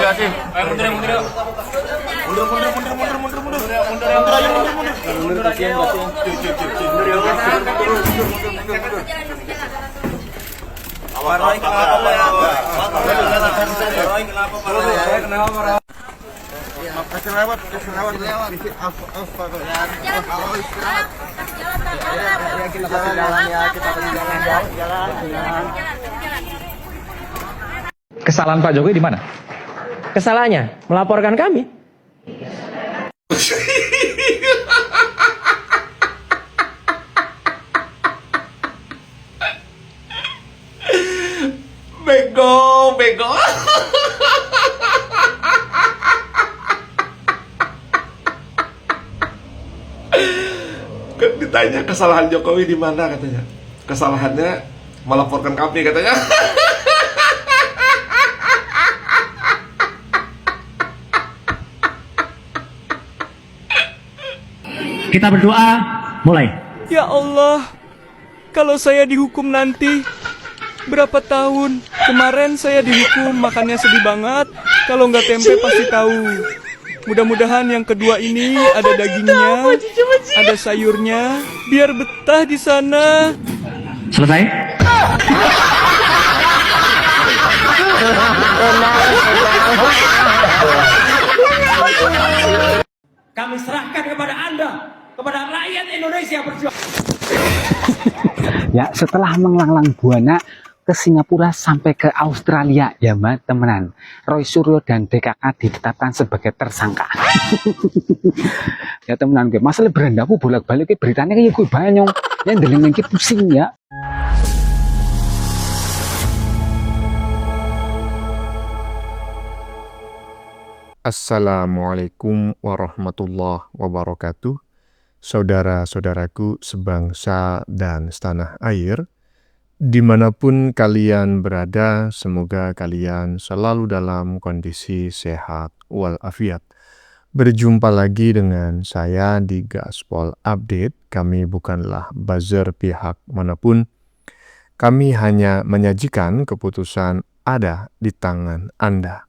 kasih. Ayo mundur yuk. Mundur aja yuk. Kesalahan Pak Jokowi di mana? Kesalahannya melaporkan kami. Bego. Kan ditanya kesalahan Jokowi di mana katanya. Kesalahannya melaporkan kami katanya. Kita berdoa, mulai. Ya Allah, kalau saya dihukum nanti, berapa tahun? Kemarin saya dihukum, makannya sedih banget. Kalau nggak tempe pasti tahu. Mudah-mudahan yang kedua ini ada dagingnya, ada sayurnya, biar betah di sana. Selesai? Kami serahkan kepada Anda, kepada rakyat Indonesia berjuang. Ya, setelah melanglang buana ke Singapura sampai ke Australia, ya mbak temenan, Roy Suryo dan DKK ditetapkan sebagai tersangka. Ya temenan gue, masalah beranda aku bolak-balik ke beritanya kayak gue banyak, yang deleng pusing ya. Assalamualaikum warahmatullahi wabarakatuh. Saudara-saudaraku sebangsa dan setanah air, dimanapun kalian berada, semoga kalian selalu dalam kondisi sehat walafiat. Berjumpa lagi dengan saya di Gaspol Update. Kami bukanlah buzzer pihak manapun. Kami hanya menyajikan keputusan ada di tangan Anda.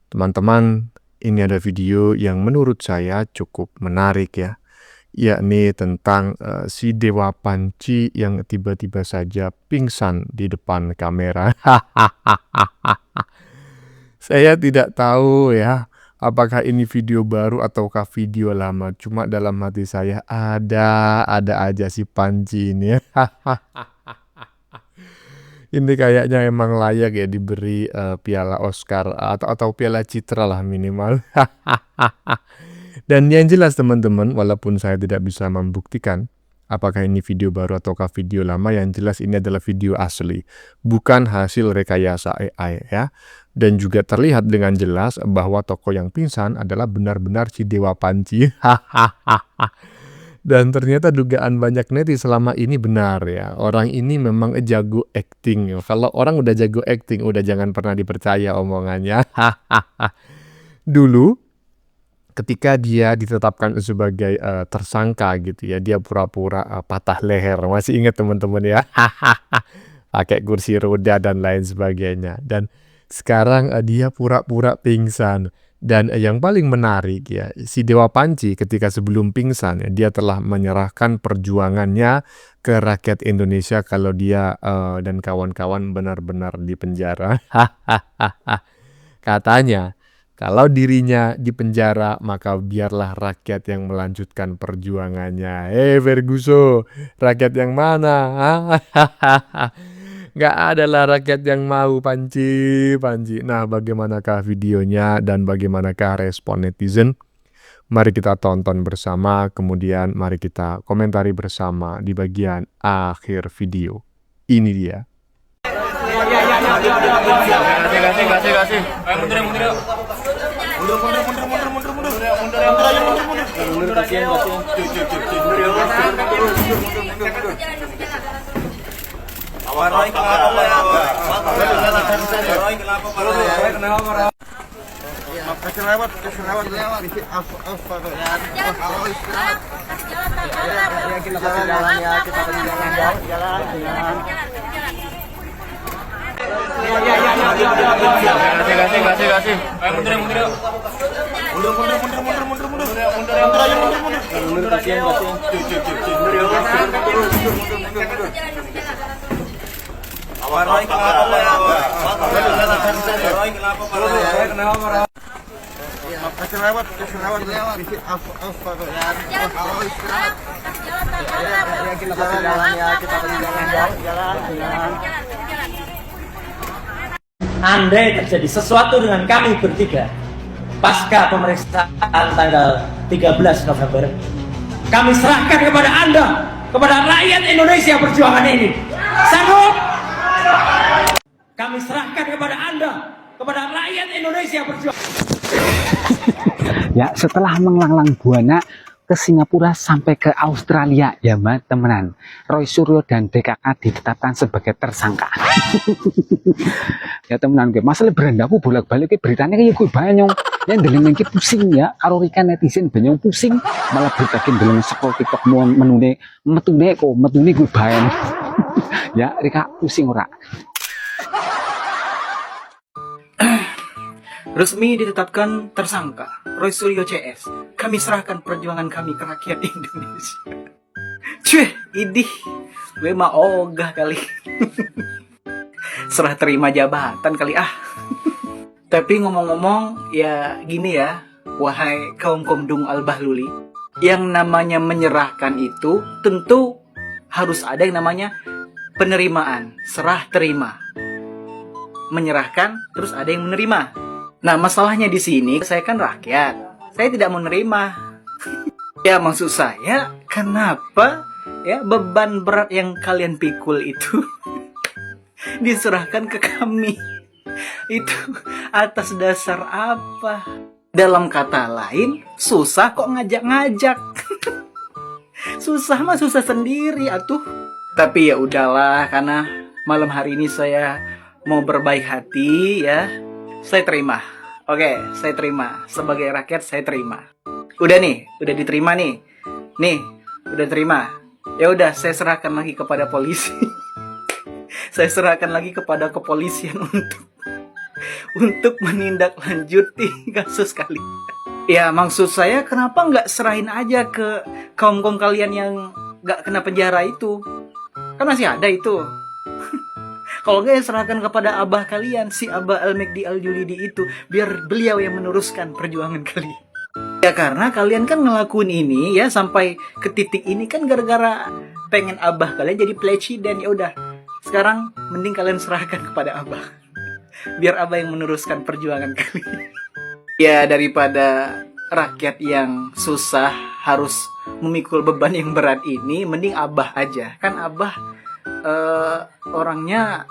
Teman-teman, ini ada video yang menurut saya cukup menarik ya, yakni tentang si Dewa Panci yang tiba-tiba saja pingsan di depan kamera. Saya tidak tahu ya, apakah ini video baru ataukah video lama. Cuma dalam hati saya ada aja si Panci ini ya. Ini kayaknya emang layak ya diberi piala Oscar atau piala Citra lah minimal. Dan yang jelas teman-teman, walaupun saya tidak bisa membuktikan apakah ini video baru ataukah video lama, yang jelas ini adalah video asli, bukan hasil rekayasa AI ya. Dan juga terlihat dengan jelas bahwa tokoh yang pingsan adalah benar-benar si Dewa Panci. Dan ternyata dugaan banyak netizen selama ini benar ya. Orang ini memang jago acting. Kalau orang udah jago acting, udah jangan pernah dipercaya omongannya. Dulu ketika dia ditetapkan sebagai tersangka gitu ya, dia pura-pura patah leher. Masih ingat teman-teman ya? Pakai kursi roda dan lain sebagainya. Dan sekarang dia pura-pura pingsan. Dan yang paling menarik ya, si Dewa Panci ketika sebelum pingsan ya, dia telah menyerahkan perjuangannya ke rakyat Indonesia kalau dia dan kawan-kawan benar-benar di penjara. Katanya, kalau dirinya di penjara, maka biarlah rakyat yang melanjutkan perjuangannya. Ferguson, rakyat yang mana? Nggak ada lah rakyat yang mau Panci. Nah, bagaimanakah videonya dan bagaimanakah respon netizen? Mari kita tonton bersama, kemudian mari kita komentari bersama di bagian akhir video. Ini dia. Kasih. Ayo mundur yuk. Mundur aja yuk. Roy, kenapa? Kasih lewat. Kita jalan. Andai terjadi sesuatu dengan kami bertiga pasca pemeriksaan tanggal 13 November, kami serahkan kepada Anda, kepada rakyat Indonesia perjuangan ini. Sanggup? Kami serahkan kepada Anda, kepada rakyat Indonesia perjuangan. Ya, setelah melanglang buana ke Singapura sampai ke Australia ya mbak temenan, Roy Suryo dan DKK ditetapkan sebagai tersangka. Ya temenan, masalah berandaku bolak-balik beritanya kayak gue banyak yang deleng ki pusing ya, karo ikan netizen banyak pusing, malah beritakin deleng sekol TikTok menune gue banyak. Ya Rika pusing ora. Resmi ditetapkan tersangka Roy Suryo CS. Kami serahkan perjuangan kami ke rakyat Indonesia. Cuy, idih, gue mah ogah kali. Serah terima jabatan kali ah. Tapi ngomong-ngomong ya gini ya, wahai kaum komdung al-bahluli, yang namanya menyerahkan itu tentu harus ada yang namanya penerimaan, serah terima. Menyerahkan terus ada yang menerima. Nah, masalahnya di sini saya kan rakyat. Saya tidak menerima. Ya, maksud saya, kenapa ya beban berat yang kalian pikul itu diserahkan ke kami? Itu atas dasar apa? Dalam kata lain, susah kok ngajak-ngajak. Susah mah susah sendiri atuh. Tapi ya udahlah, karena malam hari ini saya mau berbaik hati ya. Saya terima. Oke, saya terima. Sebagai rakyat saya terima. Udah nih, udah diterima nih. Nih, udah terima. Ya udah, saya serahkan lagi kepada polisi. Saya serahkan lagi kepada kepolisian untuk menindaklanjuti kasus kali. Ya, maksud saya kenapa nggak serahin aja ke kaum-kaum kalian yang nggak kena penjara itu? Kan masih ada itu. Kalau nggak ya serahkan kepada abah kalian, si Abah Al-Mekdi Al-Julidi itu, biar beliau yang meneruskan perjuangan kalian. Ya karena kalian kan ngelakuin ini ya sampai ke titik ini kan gara-gara pengen abah kalian jadi presiden. Ya udah, sekarang mending kalian serahkan kepada abah, biar abah yang meneruskan perjuangan kalian. Ya daripada rakyat yang susah harus memikul beban yang berat ini, mending abah aja. Kan abah orangnya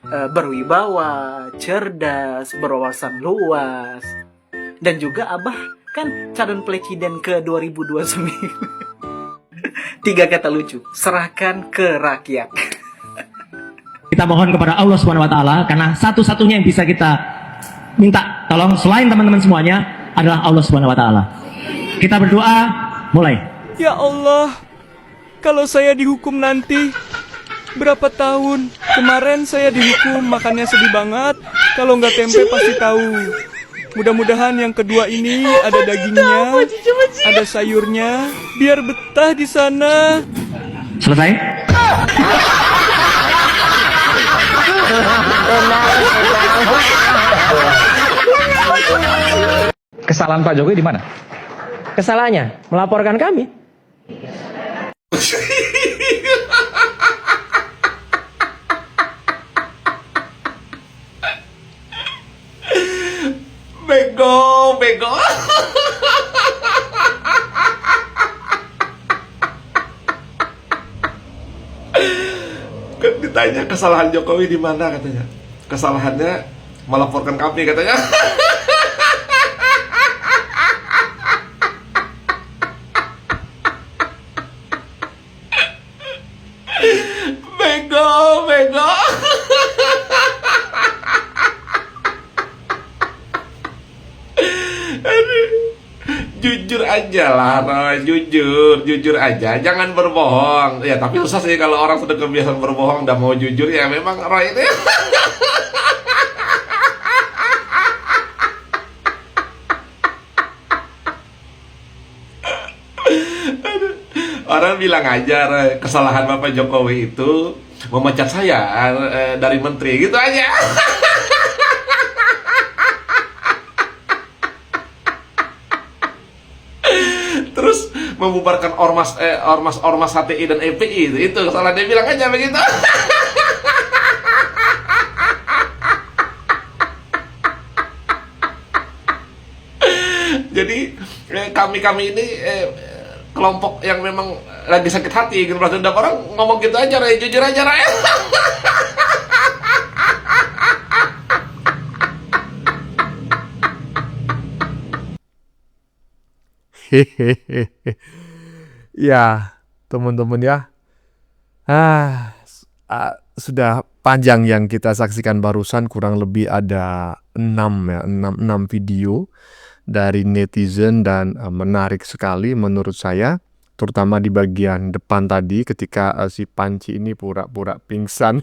berwibawa, cerdas, berwawasan luas, dan juga abah kan calon presiden ke 2029. 3 kata lucu, serahkan ke rakyat. Kita mohon kepada Allah Subhanahu wa taala karena satu-satunya yang bisa kita minta tolong selain teman-teman semuanya adalah Allah Subhanahu wa taala. Kita berdoa, mulai. Ya Allah, kalau saya dihukum nanti, berapa tahun kemarin saya dihukum, makanya sedih banget. Kalau nggak tempe pasti tahu. Mudah-mudahan yang kedua ini ada dagingnya, ada sayurnya, biar betah di sana. Selesai? Kesalahan Pak Jokowi di mana? Kesalahannya melaporkan kami. Bego. Kan ditanya kesalahan Jokowi di mana katanya. Kesalahannya melaporkan kami katanya. Bego. Jujur aja lah, Roy. Jujur aja, jangan berbohong. Ya tapi susah sih kalau orang sudah kebiasaan berbohong dan mau jujur ya memang Roy itu. Orang bilang aja kesalahan Bapak Jokowi itu memecat saya dari menteri, gitu aja. Terus membubarkan ormas HTI dan FPI, itu kesalahan, dia bilang aja begitu. Jadi kami ini kelompok yang memang lagi sakit hati gitu. Udah orang ngomong gitu aja, jujur aja, Ray. Hehehe. Ya, teman-teman ya. Sudah panjang yang kita saksikan barusan, kurang lebih ada 6 video dari netizen dan menarik sekali menurut saya, terutama di bagian depan tadi ketika si Panci ini pura-pura pingsan.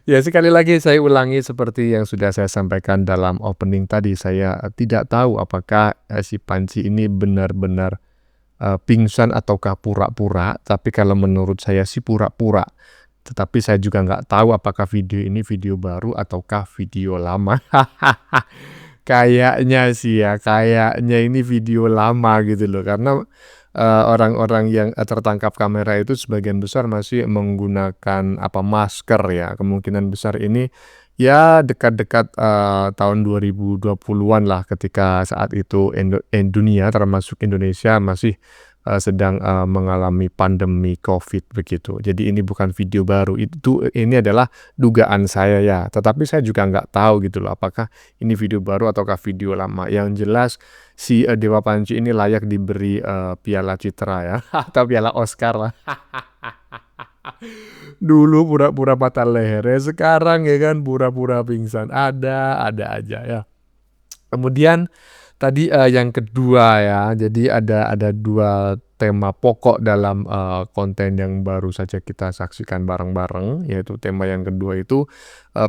Ya, sekali lagi saya ulangi seperti yang sudah saya sampaikan dalam opening tadi, saya tidak tahu apakah si Panci ini benar-benar pingsan ataukah pura-pura, tapi kalau menurut saya sih pura-pura. Tetapi saya juga nggak tahu apakah video ini video baru ataukah video lama. Kayaknya sih ya, kayaknya ini video lama gitu loh, karena orang-orang yang tertangkap kamera itu sebagian besar masih menggunakan masker ya. Kemungkinan besar ini ya dekat-dekat tahun 2020-an lah, ketika saat itu dunia termasuk Indonesia masih sedang mengalami pandemi COVID begitu. Jadi ini bukan video baru, ini adalah dugaan saya ya. Tetapi saya juga nggak tahu gitu loh, apakah ini video baru ataukah video lama. Yang jelas si Dewa Panci ini layak diberi piala Citra ya, atau piala Oscar lah. Dulu pura-pura patah leher, sekarang ya kan pura-pura pingsan. Ada aja ya. Kemudian tadi yang kedua ya, jadi ada 2 tema pokok dalam konten yang baru saja kita saksikan bareng-bareng, yaitu tema yang kedua itu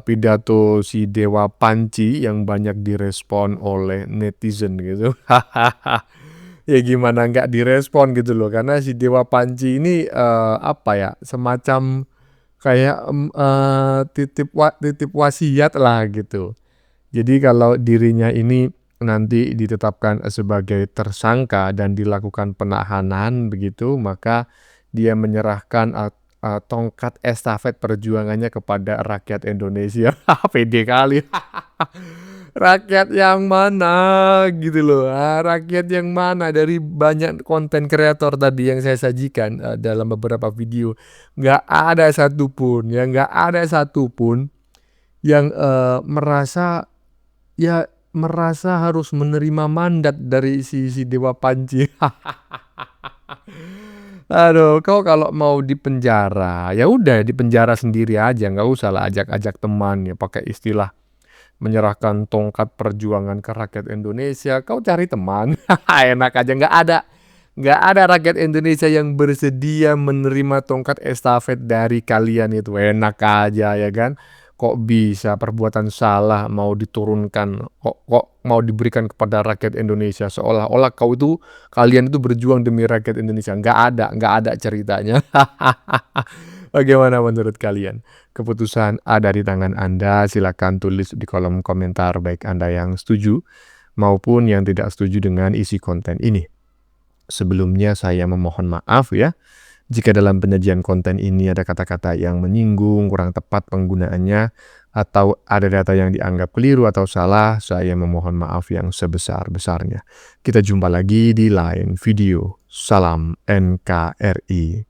pidato si Dewa Panci yang banyak direspon oleh netizen gitu. Ya gimana nggak direspon gitu loh, karena si Dewa Panci ini semacam kayak titip wasiat lah gitu. Jadi kalau dirinya ini nanti ditetapkan sebagai tersangka dan dilakukan penahanan begitu, maka dia menyerahkan tongkat estafet perjuangannya kepada rakyat Indonesia. Pede kali. Rakyat yang mana gitu loh, rakyat yang mana? Dari banyak konten kreator tadi yang saya sajikan dalam beberapa video, nggak ada satupun yang merasa harus menerima mandat dari si Dewa Panci. Aduh, kau kalau mau dipenjara ya udah dipenjara sendiri aja, nggak usah lah ajak-ajak teman ya pakai istilah menyerahkan tongkat perjuangan ke rakyat Indonesia. Kau cari teman. Enak aja, nggak ada rakyat Indonesia yang bersedia menerima tongkat estafet dari kalian itu. Enak aja ya kan. Kok bisa perbuatan salah mau diturunkan, kok mau diberikan kepada rakyat Indonesia, seolah-olah kalian itu berjuang demi rakyat Indonesia. Nggak ada ceritanya. Bagaimana menurut kalian? Keputusan ada di tangan Anda. Silakan tulis di kolom komentar, baik Anda yang setuju maupun yang tidak setuju dengan isi konten ini. Sebelumnya saya memohon maaf ya, jika dalam penyajian konten ini ada kata-kata yang menyinggung, kurang tepat penggunaannya, atau ada data yang dianggap keliru atau salah, saya memohon maaf yang sebesar-besarnya. Kita jumpa lagi di lain video. Salam NKRI.